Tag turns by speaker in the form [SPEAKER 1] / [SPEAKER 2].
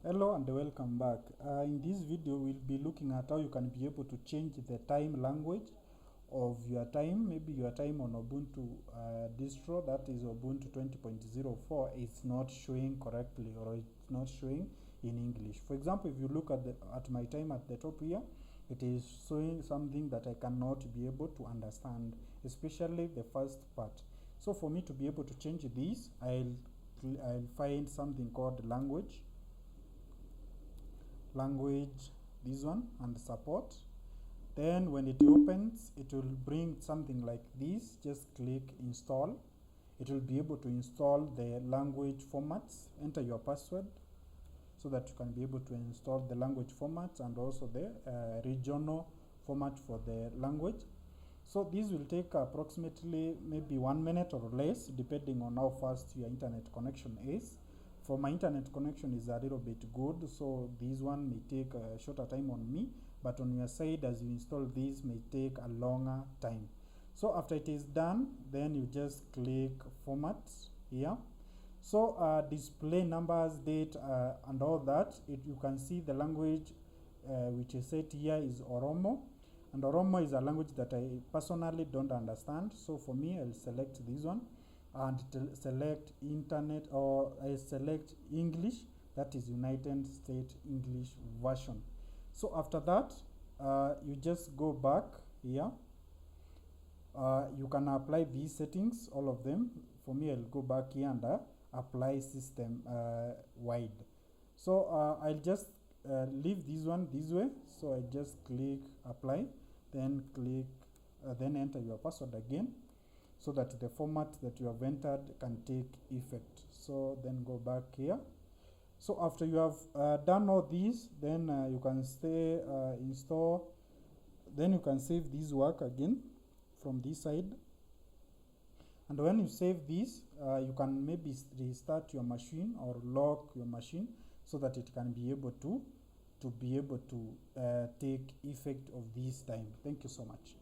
[SPEAKER 1] Hello and welcome back. In this video we'll be looking at how you can be able to change the time language of your time. Maybe your time on Ubuntu distro, that is Ubuntu 20.04, is not showing correctly or it's not showing in English. For example, if you look at my time at the top here, it is showing something that I cannot be able to understand, especially the first part. So for me to be able to change this, I'll find something called language, this one, and support. Then when it opens, it will bring something like this. Just click install. It will be able to install the language formats. Enter your password so that you can be able to install the language formats and also the regional format for the language. So this will take approximately maybe 1 minute or less, depending on how fast your internet connection is. For my internet connection is a little bit good, so this one may take a shorter time on me, but on your side, as you install this, may take a longer time. So after it is done, then you just click format here. So display numbers, date, and all that. You can see the language which is set here is Oromo. And Oromo is a language that I personally don't understand. So for me, I'll select this one and select internet, or I select English, that is United States English version. So after that, you just go back here. You can apply these settings, all of them. For me, I'll go back here and apply system wide. So I'll just leave this one this way. So I just click apply, then click, then enter your password again, so that the format that you have entered can take effect. So then go back here. So after you have done all these, then you can stay install. Then you can save this work again from this side. And when you save this, you can maybe restart your machine or lock your machine so that it can be able to take effect of this time. Thank you so much.